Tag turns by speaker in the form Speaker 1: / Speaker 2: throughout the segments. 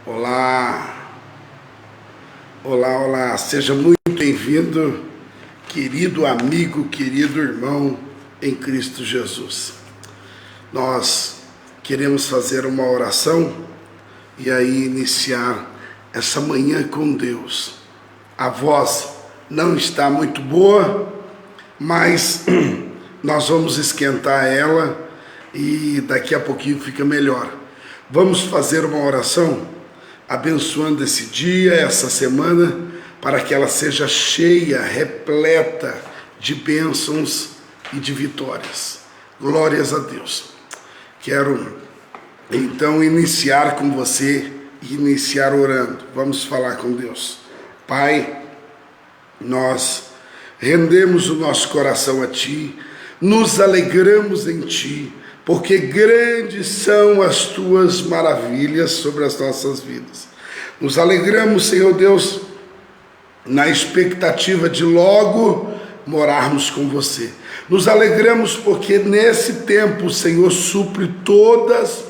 Speaker 1: Olá, olá, seja muito bem-vindo, querido amigo, querido irmão em Cristo Jesus. Nós queremos fazer uma oração e aí iniciar essa manhã com Deus. A voz não está muito boa, mas nós vamos esquentar ela e daqui a pouquinho fica melhor. Vamos fazer uma oração abençoando esse dia, essa semana, para que ela seja cheia, repleta de bênçãos e de vitórias. Glórias a Deus. Quero então iniciar com você e iniciar orando. Vamos falar com Deus. Pai, nós rendemos o nosso coração a Ti, nos alegramos em Ti, porque grandes são as Tuas maravilhas sobre as nossas vidas. Nos alegramos, Senhor Deus, na expectativa de logo morarmos com Você. Nos alegramos porque nesse tempo o Senhor supre todas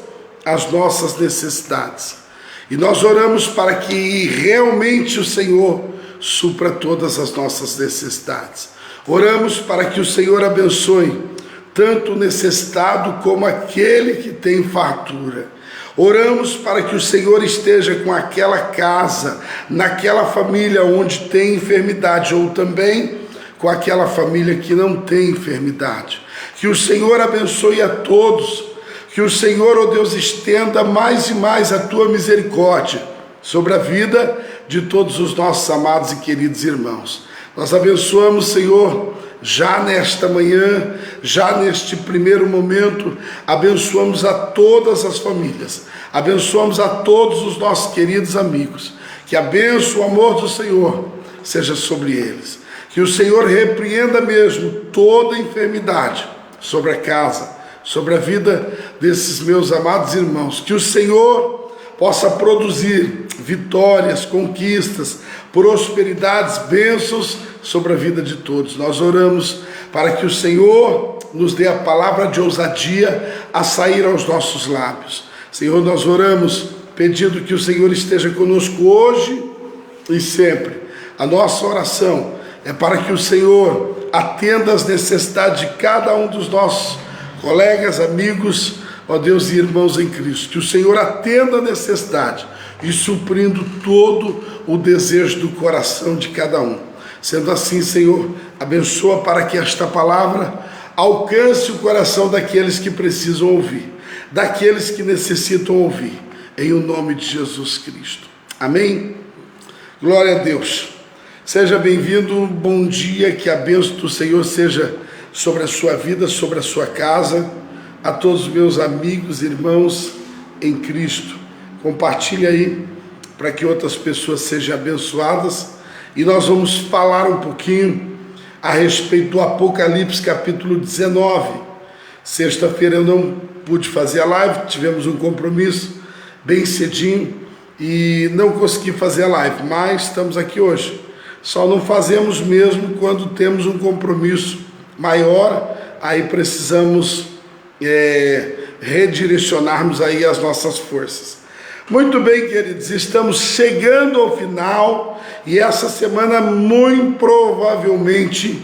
Speaker 1: as nossas necessidades. E nós oramos para que realmente o Senhor supra todas as nossas necessidades. Oramos para que o Senhor abençoe tanto o necessitado como aquele que tem fartura. Oramos para que o Senhor esteja com aquela casa, naquela família onde tem enfermidade, ou também com aquela família que não tem enfermidade. Que o Senhor abençoe a todos, que o Senhor, ó Deus, estenda mais e mais a Tua misericórdia sobre a vida de todos os nossos amados e queridos irmãos. Nós abençoamos, Senhor, já nesta manhã, já neste primeiro momento, abençoamos a todas as famílias, abençoamos a todos os nossos queridos amigos, que a bênção, o amor do Senhor seja sobre eles, que o Senhor repreenda mesmo toda enfermidade sobre a casa, sobre a vida desses meus amados irmãos, que o Senhor possa produzir vitórias, conquistas, prosperidades, bênçãos sobre a vida de todos. Nós oramos para que o Senhor nos dê a palavra de ousadia a sair aos nossos lábios. Senhor, nós oramos pedindo que o Senhor esteja conosco hoje e sempre. A nossa oração é para que o Senhor atenda às necessidades de cada um dos nossos colegas, amigos, ó Deus e irmãos em Cristo. Que o Senhor atenda a necessidade e suprindo todo o desejo do coração de cada um. Sendo assim, Senhor, abençoa para que esta palavra alcance o coração daqueles que precisam ouvir, daqueles que necessitam ouvir, em o nome de Jesus Cristo. Amém? Glória a Deus. Seja bem-vindo, bom dia, que a bênção do Senhor seja sobre a sua vida, sobre a sua casa, a todos os meus amigos e irmãos em Cristo. Compartilhe aí para que outras pessoas sejam abençoadas. E nós vamos falar um pouquinho a respeito do Apocalipse capítulo 19. Sexta-feira eu não pude fazer a live, tivemos um compromisso bem cedinho e não consegui fazer a live, mas estamos aqui hoje. Só não fazemos mesmo quando temos um compromisso maior, aí precisamos redirecionarmos aí as nossas forças. Muito bem, queridos, estamos chegando ao final e essa semana muito provavelmente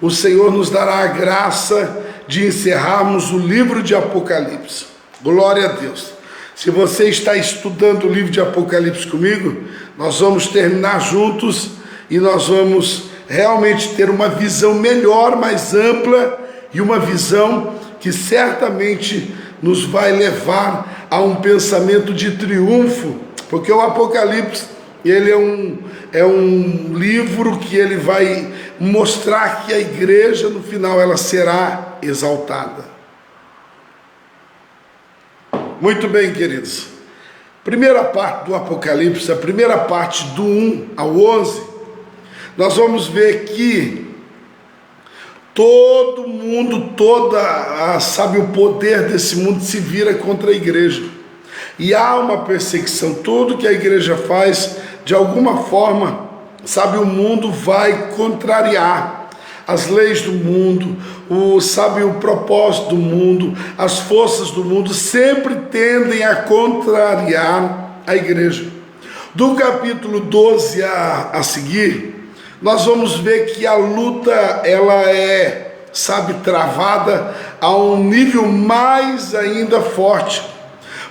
Speaker 1: o Senhor nos dará a graça de encerrarmos o livro de Apocalipse. Glória a Deus. Se você está estudando o livro de Apocalipse comigo, nós vamos terminar juntos e nós vamos realmente ter uma visão melhor, mais ampla e uma visão que certamente nos vai levar a um pensamento de triunfo, porque o Apocalipse, ele é um livro que ele vai mostrar que a igreja, no final, ela será exaltada. Muito bem, queridos. Primeira parte do Apocalipse, a primeira parte do 1 ao 11, nós vamos ver que todo mundo, sabe, o poder desse mundo se vira contra a igreja. E há uma perseguição. Tudo que a igreja faz, de alguma forma, sabe, o mundo vai contrariar as leis do mundo, o propósito do mundo, as forças do mundo sempre tendem a contrariar a igreja. Do capítulo 12 a seguir, nós vamos ver que a luta, ela é, travada a um nível mais ainda forte.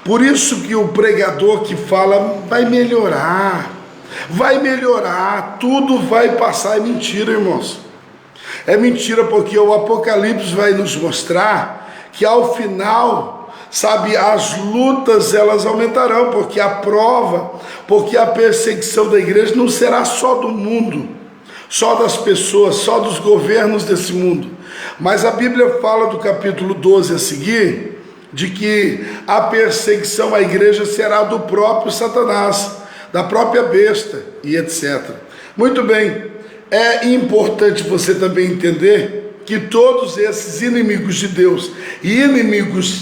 Speaker 1: Por isso que o pregador que fala, vai melhorar, tudo vai passar, é mentira, irmãos. É mentira, porque o Apocalipse vai nos mostrar que ao final, as lutas elas aumentarão, porque a prova, porque a perseguição da igreja não será só do mundo, só das pessoas, só dos governos desse mundo. Mas a Bíblia fala do capítulo 12 a seguir, de que a perseguição à igreja será do próprio Satanás, da própria besta e etc. Muito bem, é importante você também entender que todos esses inimigos de Deus e inimigos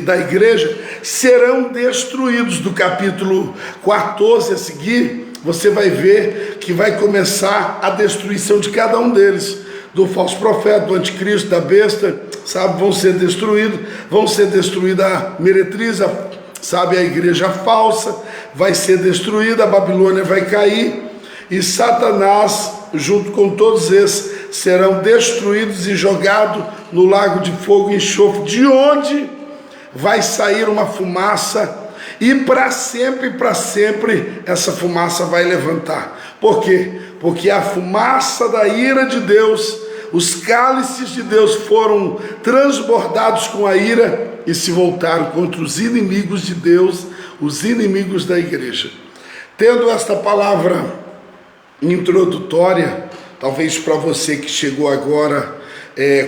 Speaker 1: da igreja serão destruídos. Do capítulo 14 a seguir, você vai ver que vai começar a destruição de cada um deles, do falso profeta, do anticristo, da besta, vão ser destruída a meretriz, a igreja falsa vai ser destruída, a Babilônia vai cair, e Satanás, junto com todos esses, serão destruídos e jogados no lago de fogo e enxofre, de onde vai sair uma fumaça, e para sempre essa fumaça vai levantar. Por quê? Porque a fumaça da ira de Deus, os cálices de Deus foram transbordados com a ira e se voltaram contra os inimigos de Deus, os inimigos da igreja. Tendo esta palavra introdutória, talvez para você que chegou agora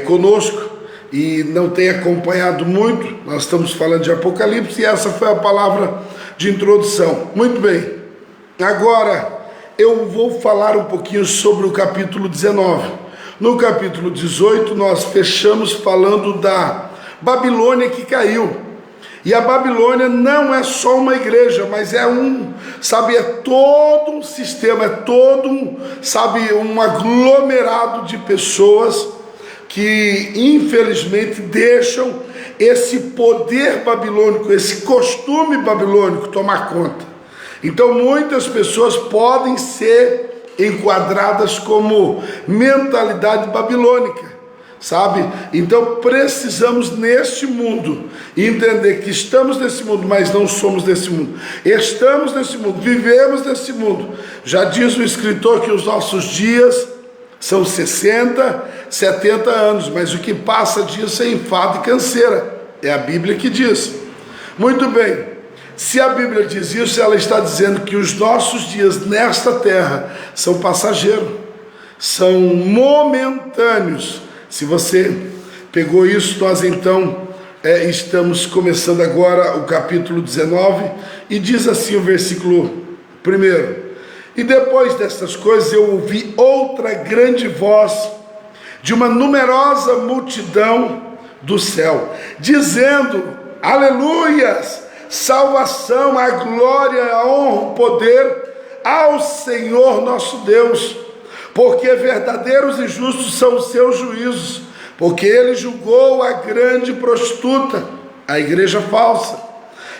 Speaker 1: conosco e não tem acompanhado muito, nós estamos falando de Apocalipse e essa foi a palavra de introdução. Muito bem, agora eu vou falar um pouquinho sobre o capítulo 19. No capítulo 18 nós fechamos falando da Babilônia que caiu. E a Babilônia não é só uma igreja, mas é é todo um sistema, é todo um aglomerado de pessoas que infelizmente deixam esse poder babilônico, esse costume babilônico tomar conta. Então muitas pessoas podem ser enquadradas como mentalidade babilônica, Então precisamos neste mundo entender que estamos nesse mundo, mas não somos desse mundo. Estamos nesse mundo, vivemos nesse mundo. Já diz o escritor que os nossos dias são 60, 70 anos, mas o que passa disso é enfado e canseira. É a Bíblia que diz. Muito bem, se a Bíblia diz isso, ela está dizendo que os nossos dias nesta terra são passageiros, são momentâneos. Se você pegou isso, nós então estamos começando agora o capítulo 19, e diz assim o versículo 1: E depois destas coisas eu ouvi outra grande voz de uma numerosa multidão do céu, dizendo: Aleluias! Salvação, a glória, a honra, o poder ao Senhor nosso Deus, porque verdadeiros e justos são os seus juízos, porque ele julgou a grande prostituta, a igreja falsa,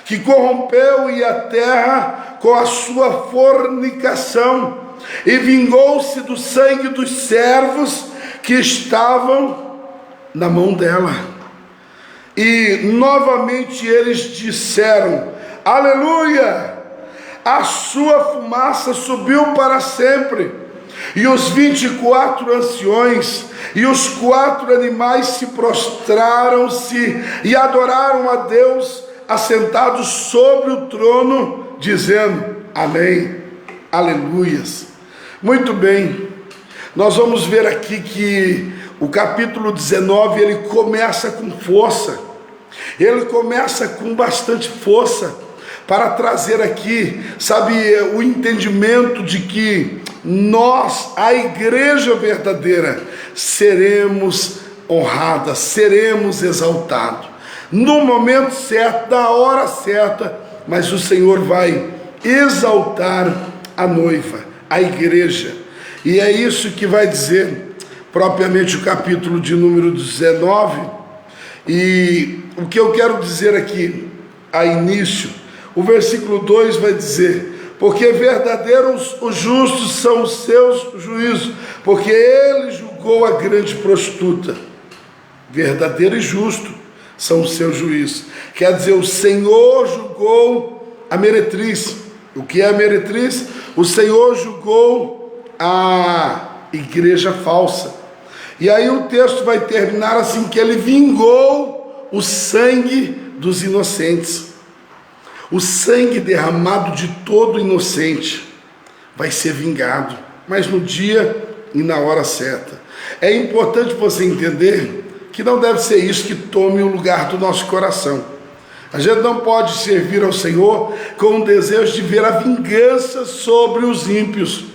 Speaker 1: que corrompeu e a terra com a sua fornicação, e vingou-se do sangue dos servos que estavam na mão dela. E novamente eles disseram: Aleluia! A sua fumaça subiu para sempre. E os 24 anciões e os 4 animais se prostraram-se e adoraram a Deus assentados sobre o trono, dizendo: Amém, aleluias. Muito bem, nós vamos ver aqui que o capítulo 19, ele começa com força, ele começa com bastante força, para trazer aqui, o entendimento de que nós, a igreja verdadeira, seremos honradas, seremos exaltados, no momento certo, na hora certa, mas o Senhor vai exaltar a noiva, a igreja, e é isso que vai dizer propriamente o capítulo de número 19, e o que eu quero dizer aqui, a início, o versículo 2 vai dizer: porque verdadeiros os justos são os seus juízos, porque ele julgou a grande prostituta. Verdadeiro e justo são os seus juízos. Quer dizer, o Senhor julgou a meretriz. O que é a meretriz? O Senhor julgou a igreja falsa. E aí o texto vai terminar assim, que ele vingou o sangue dos inocentes. O sangue derramado de todo inocente vai ser vingado, mas no dia e na hora certa. É importante você entender que não deve ser isso que tome o lugar do nosso coração. A gente não pode servir ao Senhor com o desejo de ver a vingança sobre os ímpios,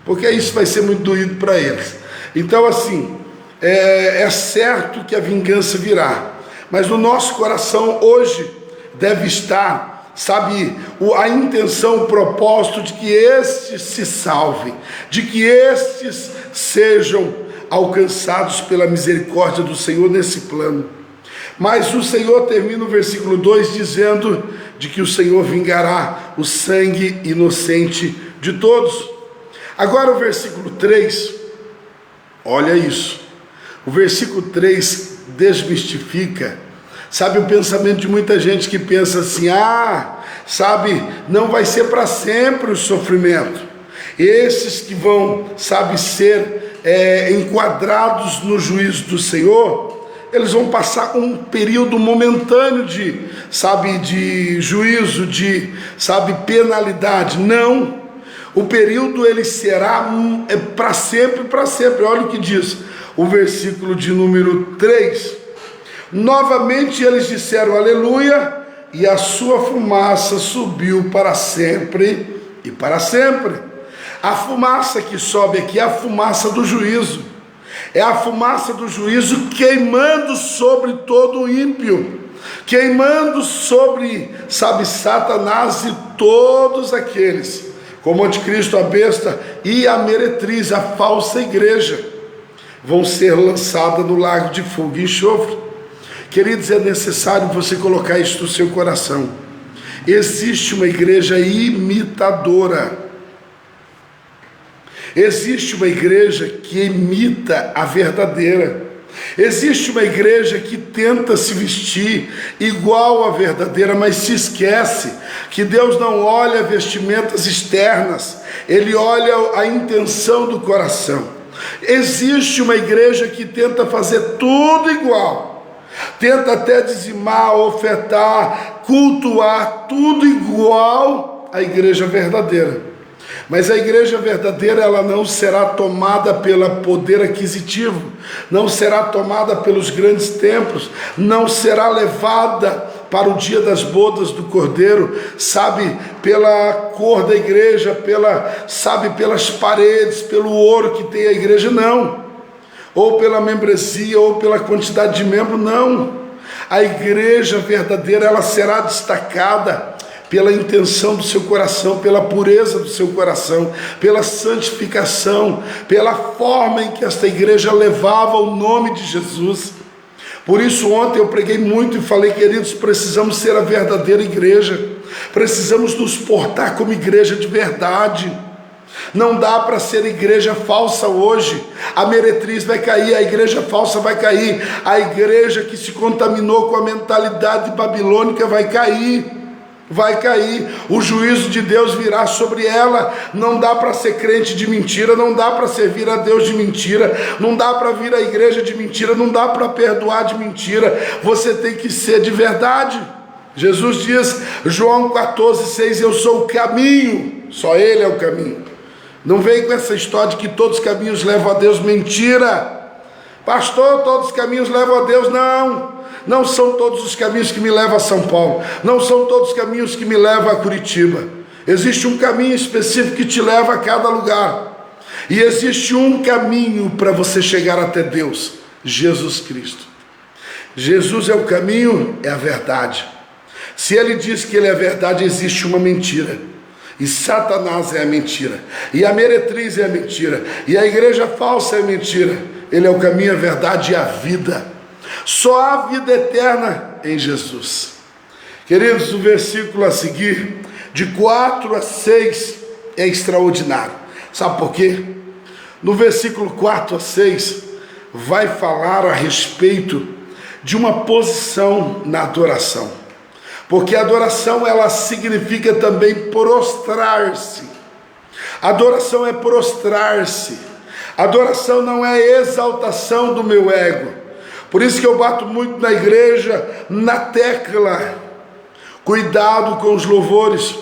Speaker 1: porque isso vai ser muito doído para eles. Então assim, é certo que a vingança virá, mas no nosso coração hoje deve estar, sabe, a intenção, o propósito de que estes se salvem, de que estes sejam alcançados pela misericórdia do Senhor nesse plano. Mas o Senhor termina o versículo 2 dizendo de que o Senhor vingará o sangue inocente de todos. Agora o versículo 3, olha isso. O versículo 3 desmistifica, sabe, o pensamento de muita gente que pensa assim: sabe, não vai ser para sempre o sofrimento. Esses que vão, sabe, ser enquadrados no juízo do Senhor, eles vão passar um período momentâneo de, sabe, de juízo, de, sabe, penalidade. Não, o período ele será para sempre, para sempre. Olha o que diz o versículo de número 3. Novamente eles disseram aleluia, e a sua fumaça subiu para sempre e para sempre. A fumaça que sobe aqui é a fumaça do juízo. É a fumaça do juízo queimando sobre todo o ímpio, queimando sobre, sabe, Satanás e todos aqueles, como o anticristo, a besta e a meretriz, a falsa igreja, vão ser lançadas no lago de fogo e enxofre. Queridos, é necessário você colocar isso no seu coração. Existe uma igreja imitadora. Existe uma igreja que imita a verdadeira. Existe uma igreja que tenta se vestir igual à verdadeira, mas se esquece que Deus não olha vestimentas externas, Ele olha a intenção do coração. Existe uma igreja que tenta fazer tudo igual, tenta até dizimar, ofertar, cultuar, tudo igual à igreja verdadeira. Mas a igreja verdadeira, ela não será tomada pelo poder aquisitivo, não será tomada pelos grandes templos, não será levada para o dia das bodas do Cordeiro, sabe, pela cor da igreja, pelas paredes, pelo ouro que tem a igreja, não, ou pela membresia, ou pela quantidade de membros, não. A igreja verdadeira, ela será destacada pela intenção do seu coração, pela pureza do seu coração, pela santificação, pela forma em que esta igreja levava o nome de Jesus. Por isso ontem eu preguei muito e falei: queridos, precisamos ser a verdadeira igreja, precisamos nos portar como igreja de verdade. Não dá para ser igreja falsa hoje. A meretriz vai cair, a igreja falsa vai cair, a igreja que se contaminou com a mentalidade babilônica vai cair. O juízo de Deus virá sobre ela. Não dá para ser crente de mentira, não dá para servir a Deus de mentira, não dá para vir à igreja de mentira, não dá para perdoar de mentira. Você tem que ser de verdade. Jesus diz, João 14,6, eu sou o caminho, só Ele é o caminho. Não vem com essa história de que todos os caminhos levam a Deus, mentira. Pastor, todos os caminhos levam a Deus, não são todos os caminhos que me levam a São Paulo, não são todos os caminhos que me levam a Curitiba. Existe um caminho específico que te leva a cada lugar, e existe um caminho para você chegar até Deus, Jesus Cristo. Jesus é o caminho, é a verdade. Se Ele diz que Ele é a verdade, existe uma mentira, e Satanás é a mentira, e a meretriz é a mentira, e a igreja falsa é a mentira. Ele é o caminho, a verdade e a vida. Só há vida eterna em Jesus. Queridos, o versículo a seguir, de 4 a 6, é extraordinário. Sabe por quê? No versículo 4 a 6, vai falar a respeito de uma posição na adoração. Porque a adoração, ela significa também prostrar-se. Adoração é prostrar-se. Adoração não é exaltação do meu ego. Por isso que eu bato muito na igreja, na tecla. Cuidado com os louvores.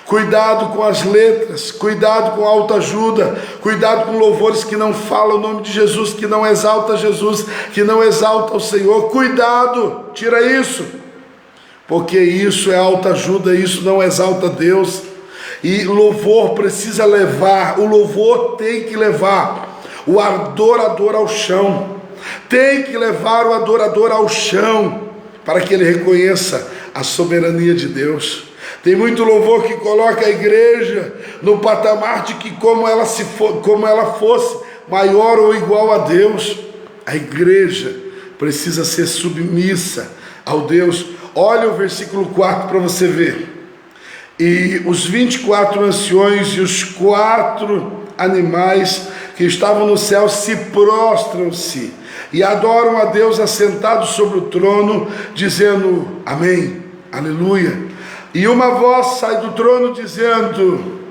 Speaker 1: Cuidado com as letras, cuidado com a autoajuda, cuidado com louvores que não falam o nome de Jesus, que não exalta Jesus, que não exalta o Senhor. Cuidado, tira isso, porque isso é autoajuda, isso não exalta Deus. E louvor precisa levar, o louvor tem que levar o adorador ao chão, tem que levar o adorador ao chão, para que ele reconheça a soberania de Deus. Tem muito louvor que coloca a igreja no patamar de que como ela fosse maior ou igual a Deus. A igreja precisa ser submissa ao Deus. Olha o versículo 4 para você ver. E os 24 anciões e os 4 animais que estavam no céu se prostram-se e adoram a Deus assentado sobre o trono, dizendo amém, aleluia. E uma voz sai do trono dizendo: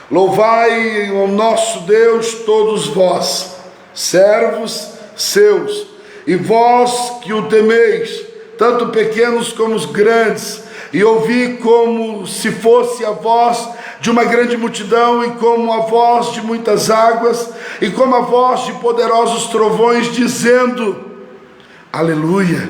Speaker 1: louvai o nosso Deus todos vós, servos seus, e vós que o temeis, tanto pequenos como os grandes. E ouvi como se fosse a voz de uma grande multidão, e como a voz de muitas águas, e como a voz de poderosos trovões, dizendo aleluia,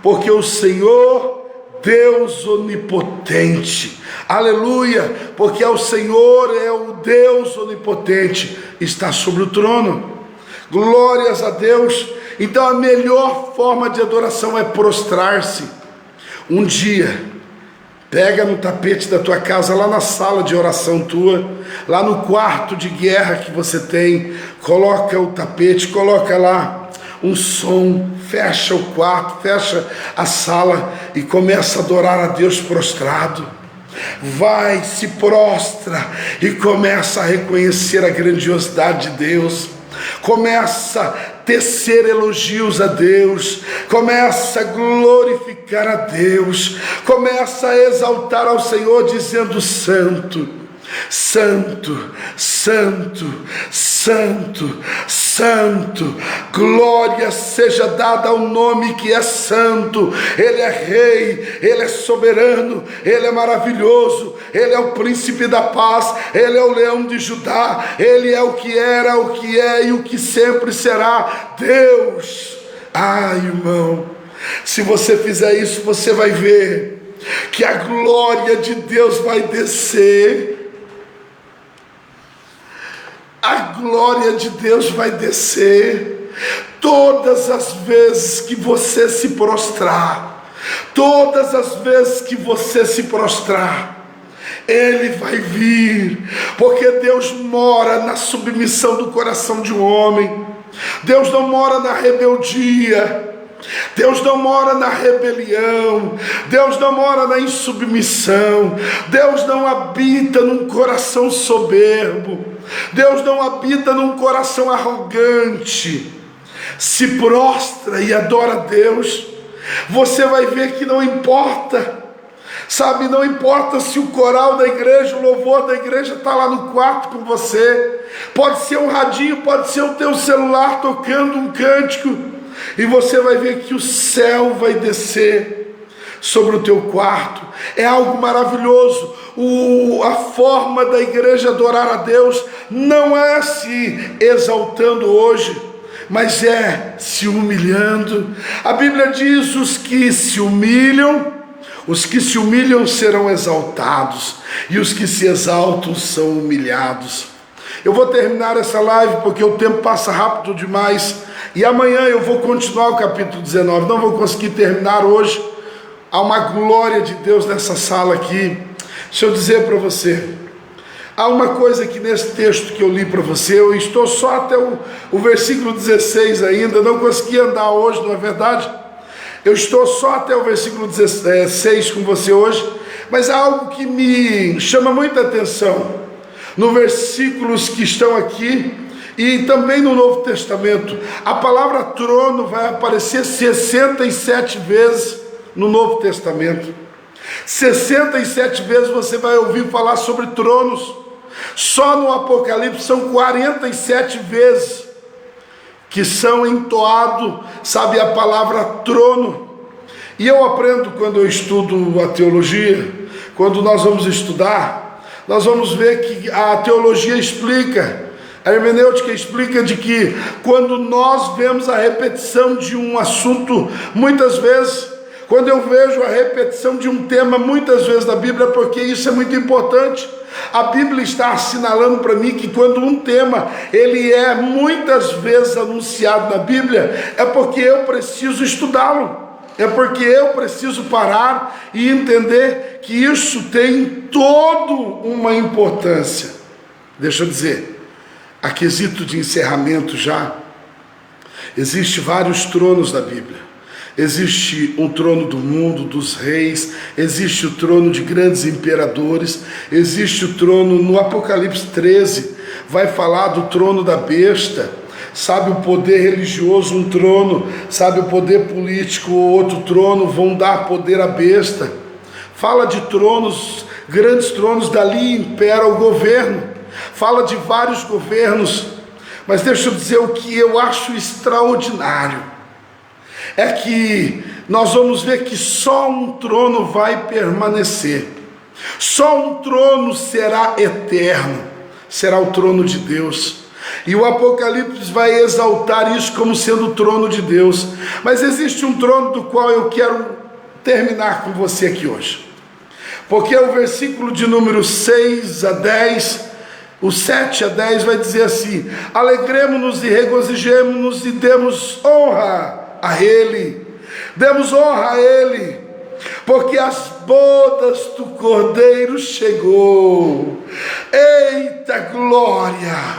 Speaker 1: porque o Senhor Deus onipotente, aleluia, porque o Senhor é o Deus onipotente, está sobre o trono. Glórias a Deus. Então a melhor forma de adoração é prostrar-se. Um dia, pega no tapete da tua casa, lá na sala de oração tua, lá no quarto de guerra que você tem, coloca o tapete, coloca lá um som, fecha o quarto, fecha a sala e começa a adorar a Deus prostrado. Vai, se prostra e começa a reconhecer a grandiosidade de Deus. Começa a tecer elogios a Deus, começa a glorificar a Deus, começa a exaltar ao Senhor, dizendo santo, santo, santo, santo, santo, glória seja dada ao nome que é santo. Ele é rei, ele é soberano, ele é maravilhoso, ele é o príncipe da paz, ele é o leão de Judá, ele é o que era, o que é e o que sempre será, Deus. Irmão, se você fizer isso, você vai ver que a glória de Deus vai descer. A glória de Deus vai descer todas as vezes que você se prostrar, todas as vezes que você se prostrar, Ele vai vir, porque Deus mora na submissão do coração de um homem. Deus não mora na rebeldia, Deus não mora na rebelião, Deus não mora na insubmissão, Deus não habita num coração soberbo, Deus não habita num coração arrogante. Se prostra e adora a Deus, você vai ver que não importa, sabe, não importa se o coral da igreja, o louvor da igreja está lá no quarto com você, pode ser um radinho, pode ser o teu celular tocando um cântico, e você vai ver que o céu vai descer sobre o teu quarto. É algo maravilhoso. A forma da igreja adorar a Deus não é se exaltando hoje, mas é se humilhando. A Bíblia diz: os que se humilham serão exaltados, e os que se exaltam são humilhados. Eu vou terminar essa live porque o tempo passa rápido demais, e amanhã eu vou continuar o capítulo 19, não vou conseguir terminar hoje. Há uma glória de Deus nessa sala aqui. Deixa eu dizer para você, há uma coisa que nesse texto que eu li para você, eu estou só até o versículo 16 ainda, não consegui andar hoje, não é verdade? Eu estou só até o versículo 16 com você hoje, mas há algo que me chama muita atenção nos versículos que estão aqui e também no Novo Testamento. A palavra trono vai aparecer 67 vezes no Novo Testamento. 67 vezes você vai ouvir falar sobre tronos. Só no Apocalipse são 47 vezes que são entoado, sabe, a palavra trono. E eu aprendo quando eu estudo a teologia, quando nós vamos estudar, nós vamos ver que a teologia explica, a hermenêutica explica de que quando nós vemos a repetição de um assunto, muitas vezes, quando eu vejo a repetição de um tema muitas vezes na Bíblia, porque isso é muito importante. A Bíblia está assinalando para mim que quando um tema ele é muitas vezes anunciado na Bíblia, é porque eu preciso estudá-lo, é porque eu preciso parar e entender que isso tem toda uma importância. Deixa eu dizer, a quesito de encerramento já, existe vários tronos da Bíblia. Existe um trono do mundo, dos reis, existe o trono de grandes imperadores, existe o trono, no Apocalipse 13, vai falar do trono da besta, sabe, o poder religioso, um trono, sabe, o poder político, outro trono, vão dar poder à besta. Fala de tronos, grandes tronos, dali impera o governo, fala de vários governos, mas deixa eu dizer o que eu acho extraordinário. É que nós vamos ver que só um trono vai permanecer, só um trono será eterno, será o trono de Deus, e o Apocalipse vai exaltar isso como sendo o trono de Deus. Mas existe um trono do qual eu quero terminar com você aqui hoje, porque o versículo de número 6 a 10, o 7 a 10 vai dizer assim: alegremos-nos e regozijemos-nos e demos honra a Ele, demos honra a Ele, porque as bodas do Cordeiro chegou. Eita glória!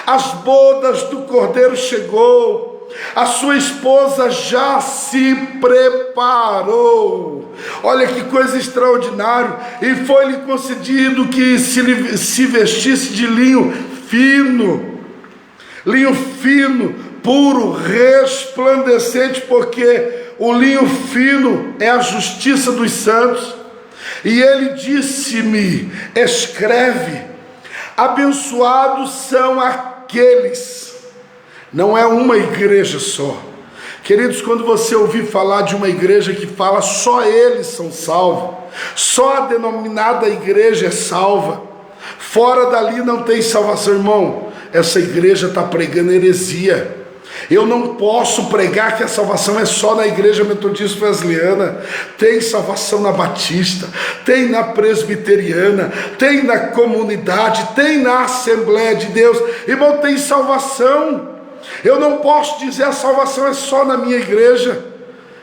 Speaker 1: As bodas do Cordeiro chegou, a sua esposa já se preparou. Olha que coisa extraordinária! E foi-lhe concedido que se vestisse de linho fino, puro, resplandecente, porque o linho fino é a justiça dos santos. E ele disse-me: escreve, abençoados são aqueles. Não é uma igreja só, queridos. Quando você ouvir falar de uma igreja que fala só eles são salvos, só a denominada igreja é salva, fora dali não tem salvação, irmão, essa igreja está pregando heresia. Eu não posso pregar que a salvação é só na igreja metodista wesleyana. Tem salvação na batista, tem na presbiteriana, tem na comunidade, tem na Assembleia de Deus. Irmão, tem salvação. Eu não posso dizer a salvação é só na minha igreja.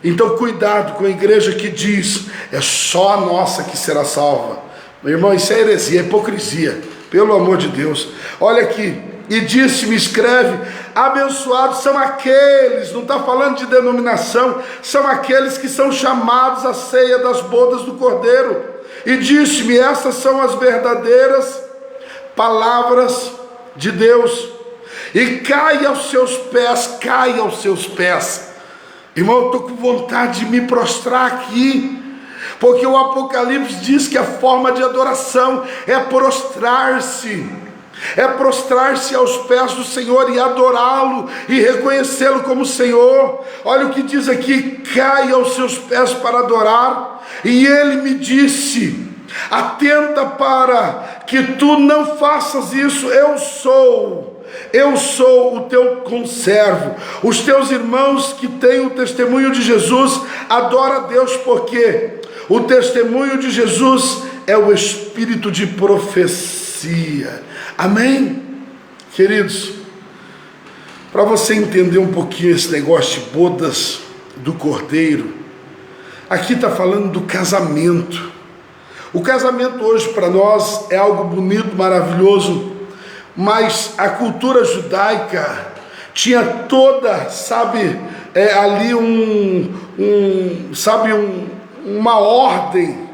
Speaker 1: Então cuidado com a igreja que diz é só a nossa que será salva. Meu irmão, isso é heresia, é hipocrisia, pelo amor de Deus. Olha aqui, e disse-me: escreve, abençoados são aqueles, não está falando de denominação, são aqueles que são chamados à ceia das bodas do Cordeiro. E disse-me: essas são as verdadeiras palavras de Deus. E caia aos seus pés. Irmão, eu estou com vontade de me prostrar aqui, porque o Apocalipse diz que a forma de adoração é prostrar-se. É prostrar-se aos pés do Senhor e adorá-lo e reconhecê-lo como Senhor. Olha o que diz aqui: caia aos seus pés para adorar. E ele me disse: atenta para que tu não faças isso. Eu sou o teu conservo. Os teus irmãos que têm o testemunho de Jesus, adora a Deus, porque o testemunho de Jesus é o espírito de profecia. Amém? Queridos, para você entender um pouquinho esse negócio de bodas do Cordeiro, aqui está falando do casamento. O casamento hoje para nós é algo bonito, maravilhoso, mas a cultura judaica tinha toda, sabe, ali uma ordem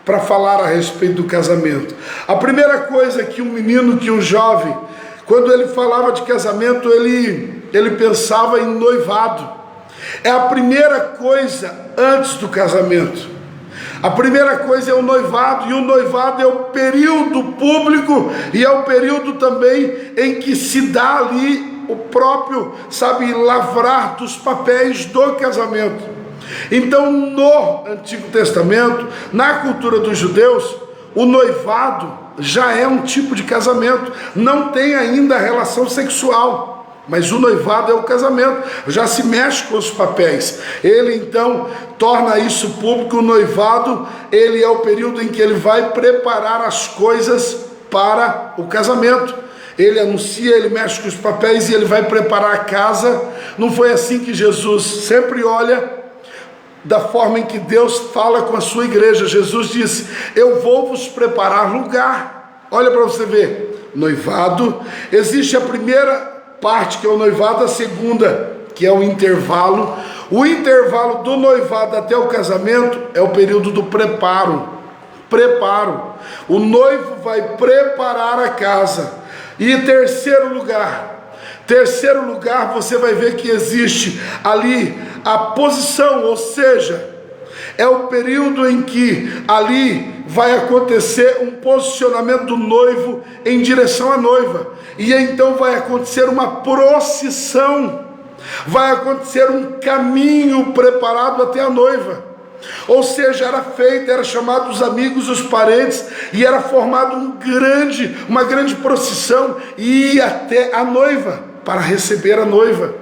Speaker 1: para falar a respeito do casamento. A primeira coisa que um menino, que um jovem, quando ele falava de casamento, ele pensava em noivado. É a primeira coisa antes do casamento. A primeira coisa é o noivado, e o noivado é o período público e é o período também em que se dá ali o próprio, lavrar dos papéis do casamento. Então, no Antigo Testamento, na cultura dos judeus, o noivado já é um tipo de casamento, não tem ainda relação sexual, mas o noivado é o casamento, já se mexe com os papéis. Ele então torna isso público. O noivado, ele é o período em que ele vai preparar as coisas para o casamento. Ele anuncia, ele mexe com os papéis e ele vai preparar a casa. Não foi assim que Jesus sempre olha da forma em que Deus fala com a sua igreja. Jesus disse: eu vou vos preparar lugar. Olha para você ver, noivado, existe a primeira parte, que é o noivado, a segunda, que é o intervalo. O intervalo do noivado até o casamento é o período do preparo. O noivo vai preparar a casa. E terceiro lugar, você vai ver que existe ali a posição, ou seja, é o período em que ali vai acontecer um posicionamento do noivo em direção à noiva, e então vai acontecer uma procissão, vai acontecer um caminho preparado até a noiva. Ou seja, era chamado os amigos, os parentes, e era formado uma grande procissão, e ia até a noiva para receber a noiva.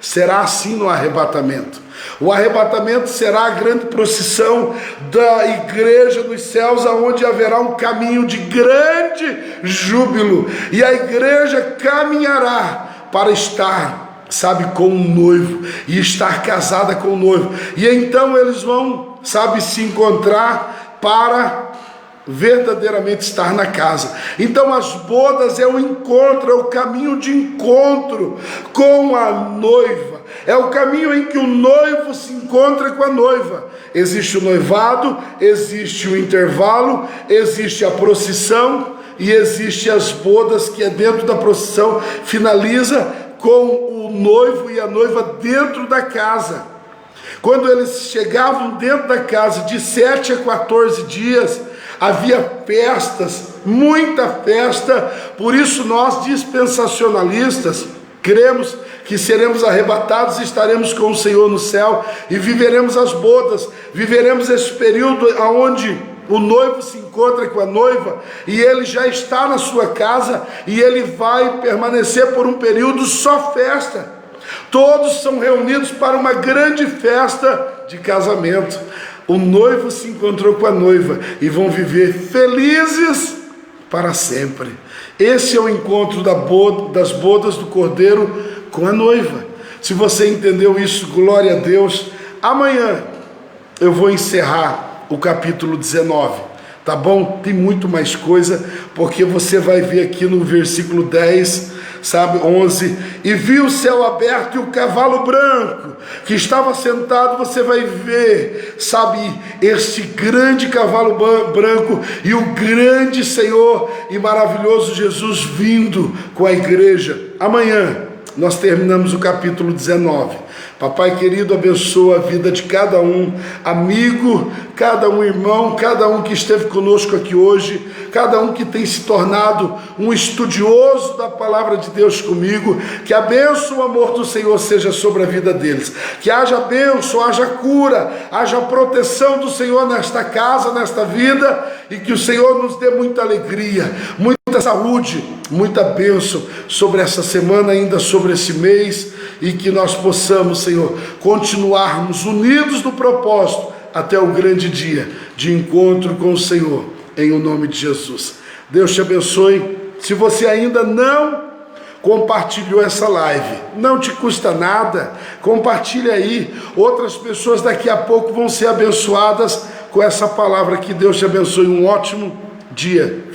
Speaker 1: Será assim no arrebatamento. O arrebatamento será a grande procissão da igreja nos céus, aonde haverá um caminho de grande júbilo, e a igreja caminhará para estar, com o noivo, e estar casada com o noivo. E então eles vão, se encontrar para verdadeiramente estar na casa. Então as bodas é o encontro, é o caminho de encontro com a noiva, é o caminho em que o noivo se encontra com a noiva. Existe o noivado, existe o intervalo, existe a procissão e existe as bodas, que é dentro da procissão, finaliza com o noivo e a noiva dentro da casa. Quando eles chegavam dentro da casa, de 7 a 14 dias, havia festas, muita festa. Por isso nós, dispensacionalistas, cremos que seremos arrebatados e estaremos com o Senhor no céu, e viveremos as bodas, viveremos esse período onde o noivo se encontra com a noiva, e ele já está na sua casa, e ele vai permanecer por um período só festa. Todos são reunidos para uma grande festa de casamento. O noivo se encontrou com a noiva e vão viver felizes para sempre. Esse é o encontro das bodas do Cordeiro com a noiva. Se você entendeu isso, glória a Deus. Amanhã eu vou encerrar o capítulo 19, tá bom? Tem muito mais coisa, porque você vai ver aqui no versículo 10, 11, e viu o céu aberto e o cavalo branco que estava sentado. Você vai ver, este grande cavalo branco e o grande Senhor e maravilhoso Jesus vindo com a igreja. Amanhã nós terminamos o capítulo 19. Papai querido, abençoa a vida de cada um amigo, cada um irmão, cada um que esteve conosco aqui hoje, cada um que tem se tornado um estudioso da palavra de Deus comigo. Que a bênção, o amor do Senhor seja sobre a vida deles, que haja bênção, haja cura, haja proteção do Senhor nesta casa, nesta vida, e que o Senhor nos dê muita alegria, muita saúde, muita bênção sobre essa semana, ainda sobre esse mês, e que nós possamos, Senhor, continuarmos unidos no propósito até o grande dia de encontro com o Senhor, em o nome de Jesus. Deus te abençoe. Se você ainda não compartilhou essa live, não te custa nada, compartilhe aí. Outras pessoas daqui a pouco vão ser abençoadas com essa palavra. Que Deus te abençoe. Um ótimo dia.